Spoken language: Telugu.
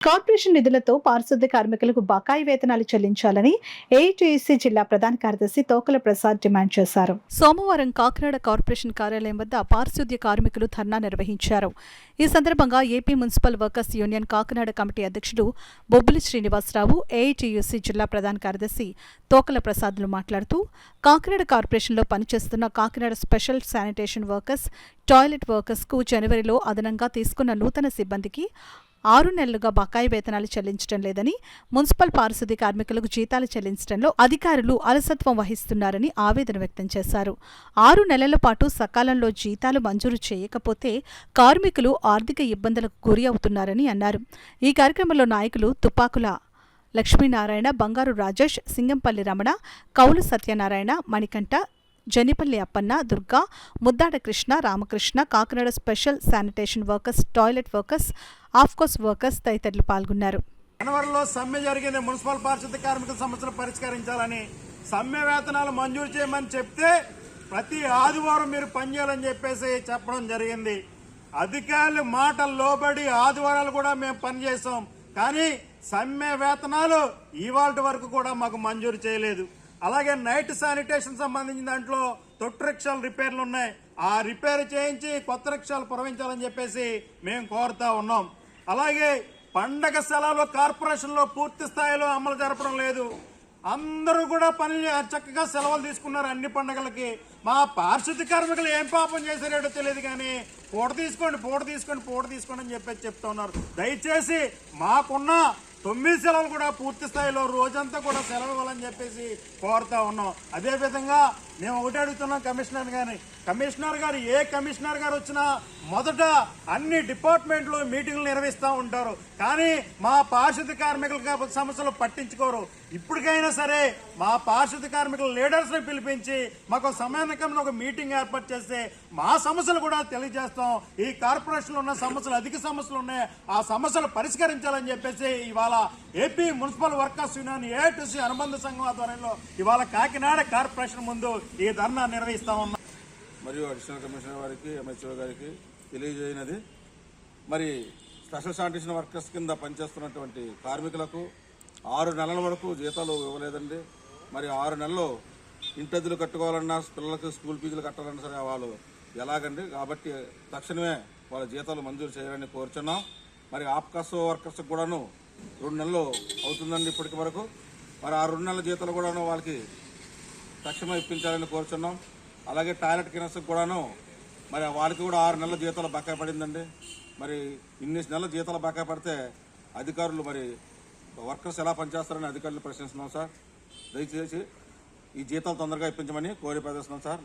కార్పొరేషన్ నిధులతో పారిశుద్ధ్య కార్మికులకు బకాయి వేతనాలు చెల్లించాలని ఏఐటీయూసీ జిల్లా ప్రధాన కార్యదర్శి తోకల ప్రసాద్ డిమాండ్ చేశారు. సోమవారం కాకినాడ కార్పొరేషన్ కార్యాలయం వద్ద పారిశుద్ధ్య కార్మికులు ధర్నా నిర్వహించారు. ఈ సందర్భంగా AP municipal workers union Kakinada committee అధ్యక్షుడు బొబ్బిలి శ్రీనివాసరావు, ఏఐటీయూసీ జిల్లా ప్రధాన కార్యదర్శి తోకల ప్రసాద్లు మాట్లాడుతూ, కాకినాడ కార్పొరేషన్లో పనిచేస్తున్న Kakinada special sanitation workers, toilet వర్కర్స్కు జనవరిలో అదనంగా తీసుకున్న నూతన సిబ్బందికి 6 నెలలుగా బకాయి వేతనాలు చెల్లించడం లేదని, మున్సిపల్ పారిశుద్ధ్య కార్మికులకు జీతాలు చెల్లించడంలో అధికారులు అలసత్వం వహిస్తున్నారని ఆవేదన వ్యక్తం చేశారు. 6 నెలల పాటు సకాలంలో జీతాలు మంజూరు చేయకపోతే కార్మికులు ఆర్థిక ఇబ్బందులకు గురి అవుతున్నారని అన్నారు. ఈ కార్యక్రమంలో నాయకులు తుపాకుల లక్ష్మీనారాయణ, బంగారు రాజేష్, సింగంపల్లి రమణ, కౌలు Satyanarayana, Manikanta, Janipalli Appanna, Durga, Muddada Krishna, Ramakrishna, Kakinada special sanitation workers, toilet workers, of course workers తదితరులు పాల్గొన్నారు. జనవరిలో సమ్మె జరిగింది. మున్సిపల్ పారిశుద్ధ్య కార్మికుల సమస్యలు పరిష్కరించాలని, సమ్మె వేతనాలు మంజూరు చేయమని చెప్తే ప్రతి ఆదివారం మీరు పనిచేయాలని చెప్పేసి చెప్పడం జరిగింది. అధికారులు మాటలు లోబడి ఆదివారాలు కూడా మేము పనిచేసాం, కానీ సమ్మె వేతనాలు ఇవాళ వరకు కూడా మాకు మంజూరు చేయలేదు. అలాగే నైట్ శానిటేషన్ సంబంధించిన దాంట్లో తొట్టు రిక్షాలు రిపేర్లు ఉన్నాయి. ఆ రిపేర్ చేయించి కొత్త రిక్షాలు పురవించాలని చెప్పేసి మేము కోరుతా ఉన్నాం. అలాగే పండగ సెలవులు కార్పొరేషన్లో పూర్తి స్థాయిలో అమలు జరపడం లేదు. అందరూ కూడా చక్కగా సెలవులు తీసుకున్నారు అన్ని పండుగలకి. మా పారిశుద్ధ్య కార్మికులు ఏం పాపం చేశారేటో తెలియదు, కానీ పూట తీసుకోండి అని చెప్పేసి చెప్తా ఉన్నారు. దయచేసి మాకున్న 9 సెలవులు కూడా పూర్తి స్థాయిలో రోజంతా కూడా సెలవు ఇవ్వాలని చెప్పేసి కోరుతా ఉన్నాం. అదేవిధంగా మేము ఒకటి అడుగుతున్నాం కమిషనర్ గారు ఏ కమిషనర్ గారు వచ్చినా మొదట అన్ని డిపార్ట్మెంట్లు మీటింగ్లు నిర్వహిస్తూ ఉంటారు, కానీ మా పారిశుద్ధ్య కార్మికుల సమస్యలు పట్టించుకోరు. ఇప్పటికైనా సరే మా పారిశుద్ధ్య కార్మికుల లీడర్స్ని పిలిపించి మాకు సమయానికమైన ఒక మీటింగ్ ఏర్పాటు చేస్తే మా సమస్యలు కూడా తెలియజేస్తాం. ఈ కార్పొరేషన్లో ఉన్న సమస్యలు, అధిక సమస్యలు ఉన్నాయి, ఆ సమస్యలు పరిష్కరించాలని చెప్పేసి ఇవాళ AP municipal workers union AITUC అనుబంధ సంఘం ఆధ్వర్యంలో ఇవాళ కాకినాడ కార్పొరేషన్ ముందు ఈ ధర్నా నిర్వహిస్తా ఉన్నాం. మరియు అడిషనల్ కమిషనర్ గారికి, ఎంహెచ్ఓ గారికి తెలియజేయనది, మరి స్పెషల్ శానిటేషన్ వర్కర్స్ కింద పనిచేస్తున్నటువంటి కార్మికులకు 6 నెలల వరకు జీతాలు ఇవ్వలేదండి. మరి 6 నెలలు ఇంటద్దులు కట్టుకోవాలన్నా, పిల్లలకు స్కూల్ ఫీజులు కట్టాలన్నా సరే వాళ్ళు ఎలాగండి. కాబట్టి తక్షణమే వాళ్ళ జీతాలు మంజూరు చేయాలని కోరుచున్నాం. మరి ఆప్కాస్ వర్కర్స్ కూడాను 2 నెలలు అవుతుందండి ఇప్పటికి వరకు. మరి ఆ 2 నెలల జీతాలు కూడాను వాళ్ళకి తక్షణమే ఇప్పించాలని కోరుచున్నాం. అలాగే టాయిలెట్ క్లీనర్స్కి కూడాను మరి వాళ్ళకి కూడా 6 నెలల జీతాలు బకాయి పడిందండి. మరి ఇన్ని నెలల జీతాలు బకాయి పడితే అధికారులు మరి వర్కర్స్ ఎలా పనిచేస్తారని అధికారులు ప్రశ్నిస్తున్నాం సార్. దయచేసి ఈ జీతాలు తొందరగా ఇప్పించమని కోరి ప్రదర్శిస్తున్నాం సార్.